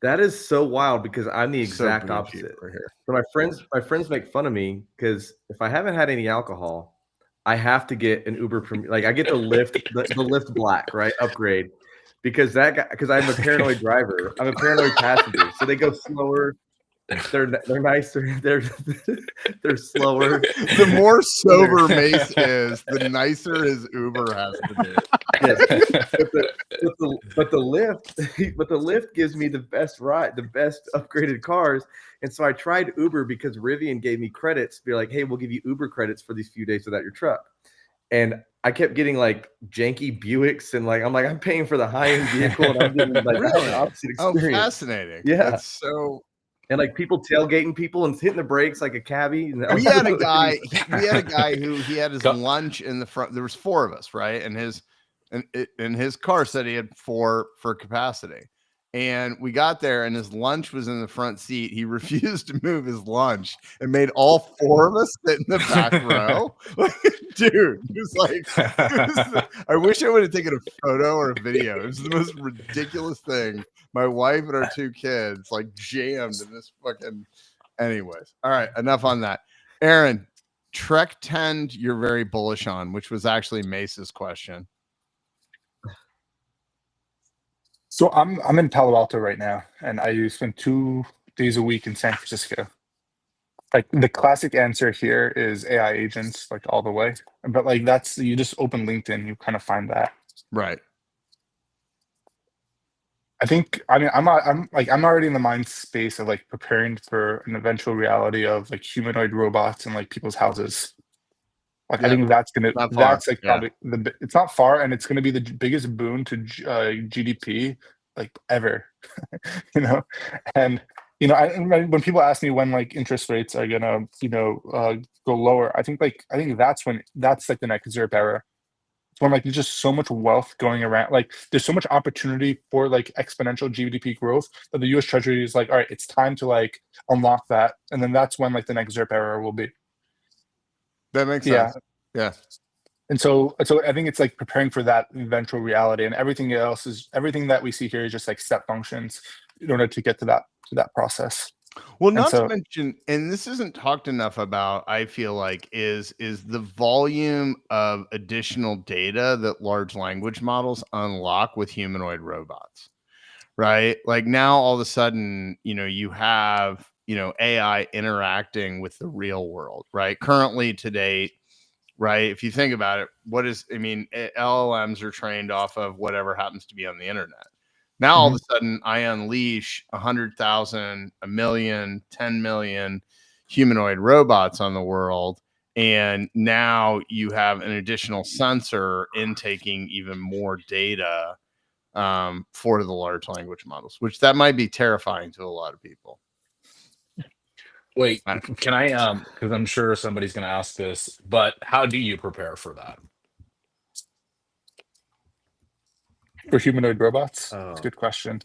A: That is so wild because I'm the exact opposite.
C: Right here.
A: So my friends make fun of me because if I haven't had any alcohol, I have to get an Uber Premium. Like I get the Lyft, the Lyft Black, right? Upgrade. Because I'm a paranoid driver. I'm a paranoid passenger. So they go slower. They're nicer. They're slower.
C: The more sober Mace is, the nicer his Uber has to be.
A: Yes. But the Lyft gives me the best ride, the best upgraded cars. And so I tried Uber because Rivian gave me credits. They're like, hey, we'll give you Uber credits for these few days without your truck. And I kept getting like janky Buicks and like I'm paying for the high-end vehicle and I'm getting like the opposite experience.
C: Oh, fascinating.
A: Yeah.
C: That's so.
A: And like people tailgating people and hitting the brakes like a cabbie.
C: We had a guy who he had his lunch in the front. There was 4 of us, right? And his car said he had 4 for capacity. And we got there and his lunch was in the front seat. He refused to move his lunch and made all 4 of us sit in the back row. Dude, it was like, I wish I would have taken a photo or a video. It was the most ridiculous thing. My wife and our 2 kids like jammed in this fucking Anyways, all right, enough on that. Aaron, Trek 10 you're very bullish on, which was actually Mace's question.
B: So I'm in Palo Alto right now, and I spend 2 days a week in San Francisco. Like the classic answer here is AI agents, like all the way. But like that's you just open LinkedIn, you kind of find that.
C: Right.
B: I think I'm already in the mind space of like preparing for an eventual reality of like humanoid robots in like people's houses. Like I
C: Yeah,
B: think that's
C: not far.
B: that's like
C: Yeah.
B: probably it's not far, and it's gonna be the biggest boon to GDP like ever, you know. And you know, when people ask me when like interest rates are gonna go lower, I think that's when that's like the next ZERP era. It's when like there's just so much wealth going around, like there's so much opportunity for like exponential GDP growth that the U.S. Treasury is like, all right, it's time to like unlock that, and then that's when like the next ZERP era will be.
C: That makes sense. Yeah.
B: And so I think it's like preparing for that eventual reality, and everything that we see here is just like step functions in order to get to that process.
C: Well, not to mention, and this isn't talked enough about, I feel like, is the volume of additional data that large language models unlock with humanoid robots, right? Like now all of a sudden, you have, AI interacting with the real world, right? Currently to date, right? If you think about it, LLMs are trained off of whatever happens to be on the internet. Now, all of a sudden, I unleash 100,000, 1 million, 10 million humanoid robots on the world. And now you have an additional sensor intaking even more data for the large language models, which that might be terrifying to a lot of people.
D: Wait, can I, because I'm sure somebody's going to ask this, but how do you prepare for that?
B: For humanoid robots? That's a good question.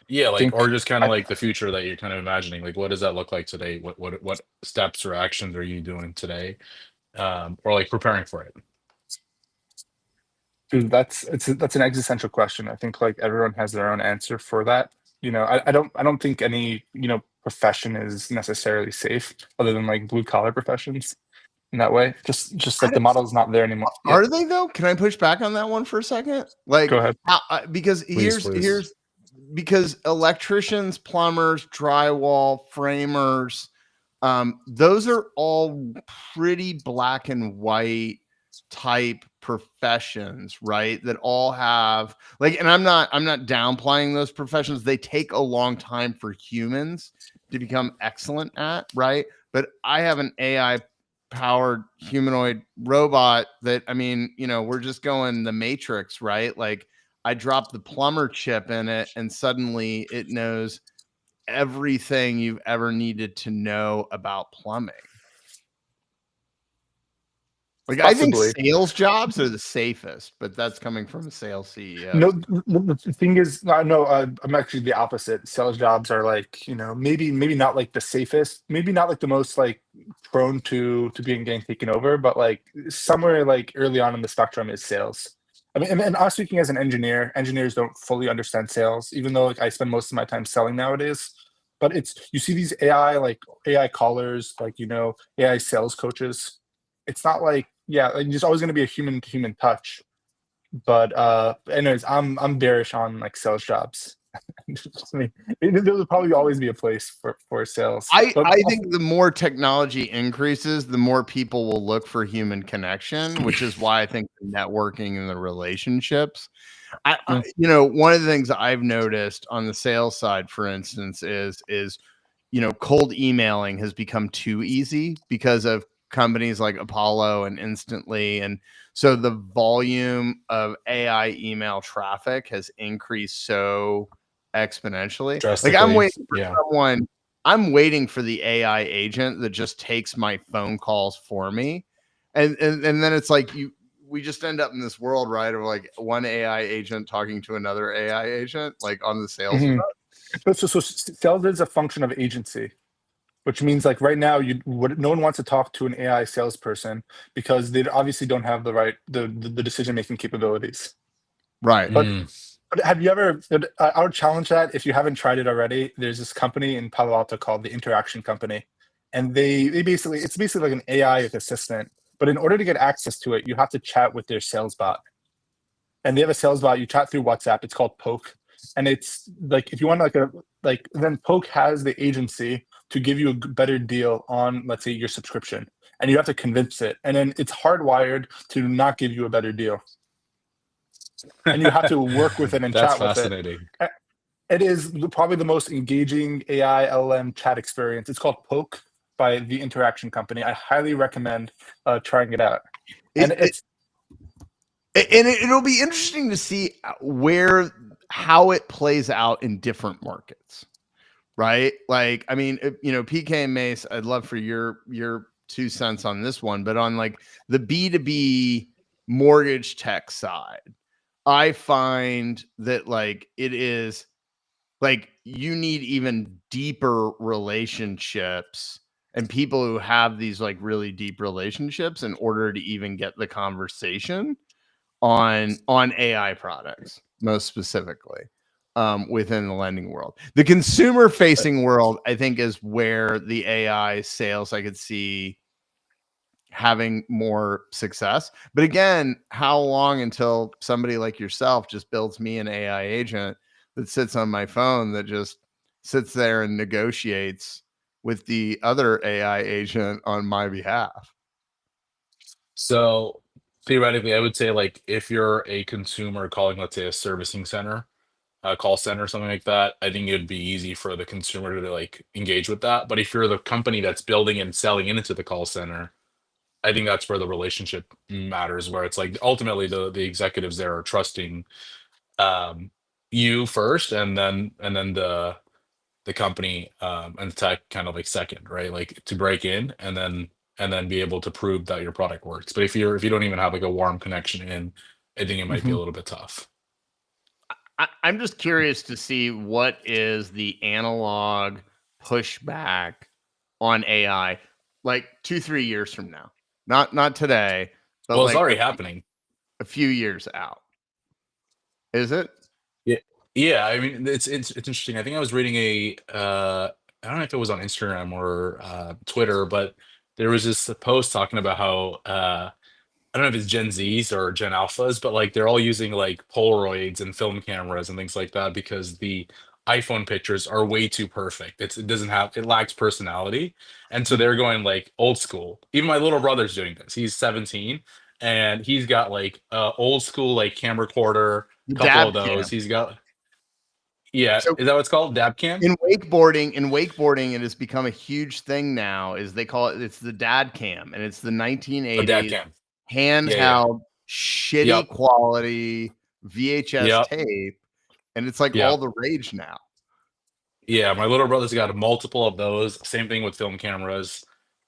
D: Yeah, like, or just kind of like the future that you're kind of imagining. Like, what does that look like today? What steps or actions are you doing today, or like preparing for it?
B: Dude, that's an existential question. I think like everyone has their own answer for that. I don't think any profession is necessarily safe, other than like blue collar professions. In that way, just like the model is not there anymore.
C: Are they though? Can I push back on that one for a second? Like,
B: go ahead.
C: Because here's because electricians, plumbers, drywall, framers, those are all pretty black and white type professions, right? That all have like, and I'm not downplaying those professions. They take a long time for humans to become excellent at, right? But I have an AI powered humanoid robot that, we're just going the Matrix, right? Like I drop the plumber chip in it and suddenly it knows everything you've ever needed to know about plumbing. Like
B: Possibly.
C: I think sales jobs are the safest, but that's coming from a sales CEO.
B: No, the thing is, I'm actually the opposite. Sales jobs are like, maybe not like the safest, maybe not like the most like prone to getting taken over, but like somewhere like early on in the spectrum is sales. And I'm speaking as an engineer. Engineers don't fully understand sales, even though like I spend most of my time selling nowadays. But you see these AI callers, like AI sales coaches. It's not like there's always going to be a human touch. But anyways, I'm bearish on like sales jobs. There will probably always be a place for sales.
C: I think the more technology increases, the more people will look for human connection, which is why I think the networking and the relationships. One of the things I've noticed on the sales side, for instance, is cold emailing has become too easy because of companies like Apollo and Instantly, and so the volume of AI email traffic has increased so exponentially. Like I'm waiting for the AI agent that just takes my phone calls for me, and then it's like we just end up in this world, right, of like one AI agent talking to another AI agent, like on the sales front.
B: So sales is a function of agency, which means like right now no one wants to talk to an AI salesperson because they obviously don't have the decision making capabilities.
C: Right.
B: But But have you ever? I would challenge that if you haven't tried it already. There's this company in Palo Alto called the Interaction Company, and they basically it's basically like an AI assistant. But in order to get access to it, you have to chat with their sales bot. And they have a sales bot. You chat through WhatsApp. It's called Poke, and it's like if you want then Poke has the agency to give you a better deal on, let's say, your subscription, and you have to convince it, and then it's hardwired to not give you a better deal, and you have to work with it and
D: That's
B: chat with it.
D: fascinating.
B: It is probably the most engaging AI LLM chat experience. It's called Poke by the Interaction Company. I highly recommend trying it out. And
C: it'll be interesting to see how it plays out in different markets, right? Like, I mean, PK and Mace, I'd love for your 2 cents on this one, but on like the B2B mortgage tech side, I find that like it is like you need even deeper relationships and people who have these like really deep relationships in order to even get the conversation on AI products, most specifically within the lending world. The consumer facing world, I think, is where the AI sales I could see having more success. But again, how long until somebody like yourself just builds me an AI agent that sits on my phone that just sits there and negotiates with the other AI agent on my behalf?
D: So theoretically, I would say like if you're a consumer calling, let's say, a servicing center, a call center, something like that, I think it'd be easy for the consumer to like engage with that. But if you're the company that's building and selling into the call center, I think that's where the relationship matters, where it's like ultimately the executives there are trusting you first, and then the company and the tech kind of like second, right? Like to break in and then be able to prove that your product works. But if you don't even have like a warm connection in, I think it might be a little bit tough.
C: I'm just curious to see what is the analog pushback on AI like 2-3 years from now. Not today, but
D: Well, it's
C: like
D: already happening.
C: a few years out. Is it?
D: Yeah, I mean it's interesting. I think I was reading I don't know if it was on Instagram or Twitter, but there was this post talking about how I don't know if it's Gen Zs or Gen Alphas, but like they're all using like Polaroids and film cameras and things like that because the iPhone pictures are way too perfect. It lacks personality. And so they're going like old school. Even my little brother's doing this. He's 17 and he's got like old school like camcorder,
C: The
D: couple
C: dab
D: of those.
C: cam.
D: He's got yeah,
C: So
D: is that what it's called? Dab cam?
C: in wakeboarding, it has become a huge thing now. Is they call it's the dad cam, and it's the
D: Oh, dab
C: 1980s
D: cam. Yeah.
C: handheld, shitty
D: Yep.
C: quality VHS
D: Yep.
C: tape, and it's like
D: Yep.
C: all the rage now.
D: Yeah, my little brother's got multiple of those. Same thing with film cameras.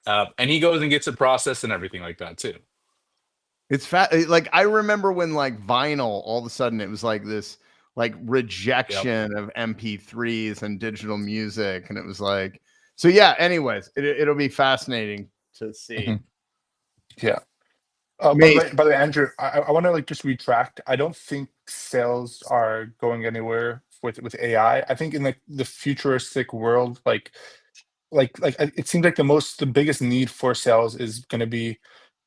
D: And he goes and gets it processed and everything like that too.
C: It's like I remember when like vinyl, all of a sudden it was like this like rejection of MP3s and digital music, and it was like so. Yeah. Anyways, it'll be fascinating to see.
B: Yeah. By the way, Andrew, I want to like just retract. I don't think sales are going anywhere with AI. I think in like the futuristic world, it seems like the biggest need for sales is going to be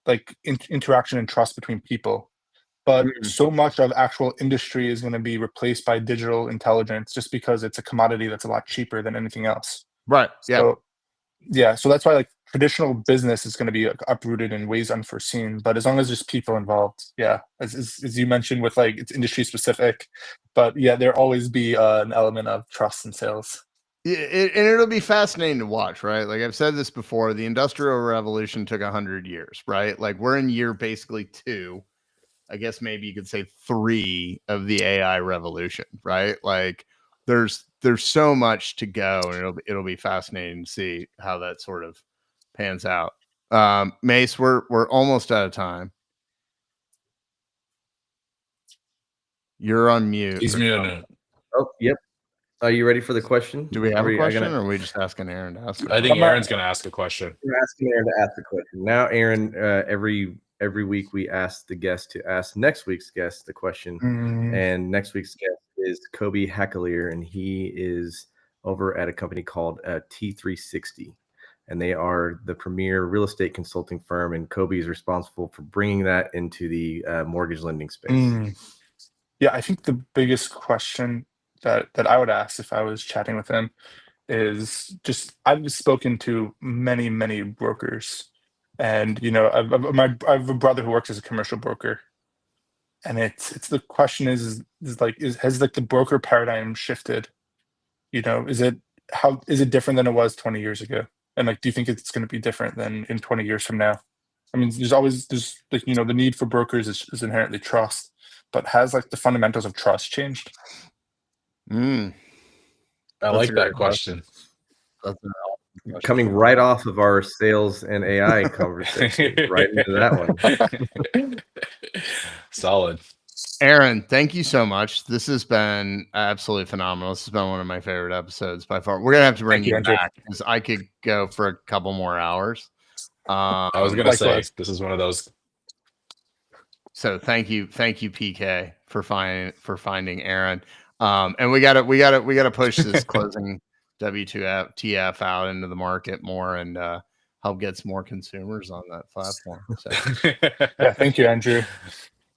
B: like interaction and trust between people. But so much of actual industry is going to be replaced by digital intelligence just because it's a commodity that's a lot cheaper than anything else.
C: Right. Yeah.
B: So yeah, so that's why like traditional business is going to be like, uprooted in ways unforeseen. But as long as there's people involved, yeah, as you mentioned with like it's industry specific, but yeah, there'll always be an element of trust in sales.
C: And it'll be fascinating to watch, right? Like I've said this before, the Industrial Revolution took 100 years, right? Like we're in year basically 2, I guess maybe you could say 3 of the AI revolution, right? Like there's so much to go, and it'll be fascinating to see how that sort of pans out. Mace, we're almost out of time. You're on mute.
D: He's muted.
A: Oh, yep. Are you ready for the question?
C: Do we have a question,
A: or
C: are we just asking Aaron to ask?
D: I think Aaron's going to ask a question.
A: We're asking Aaron to ask the question. Now, Aaron, every week we ask the guest to ask next week's guest the question, and next week's guest is Kobe Hackelier, and he is over at a company called T360. And they are the premier real estate consulting firm, and Kobe is responsible for bringing that into the mortgage lending space.
B: Yeah, I think the biggest question that I would ask if I was chatting with him is just I've spoken to many brokers, and I have a brother who works as a commercial broker, and it's the question is has like the broker paradigm shifted? Is it different than it was 20 years ago? And like, do you think it's going to be different than in 20 years from now? I mean, there's like, the need for brokers is inherently trust, but has like the fundamentals of trust changed?
C: Mm,
D: I
C: That's
D: like
C: a
D: that
C: great
D: question.
C: that's an awesome question.
A: Coming right off of our sales and AI conversation, right into that one.
D: Solid.
C: Aaron, thank you so much. This has been absolutely phenomenal. This has been one of my favorite episodes by far. We're gonna have to bring
B: Thank you,
C: you
B: Andrew.
C: back because I could go for a couple more hours.
D: I was gonna say
B: Likewise.
D: this is one of those.
C: So thank you, PK, for finding Aaron. And we gotta push this closing WTF out into the market more and help get some more consumers on that platform. So
B: Yeah, thank you, Andrew.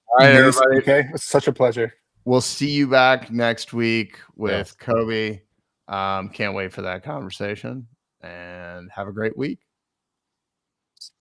C: all right,
B: Mace,
C: everybody.
B: okay, it's such a pleasure.
C: We'll see you back next week with
D: Yeah.
C: Kobe. Can't wait for that conversation, and have a great week.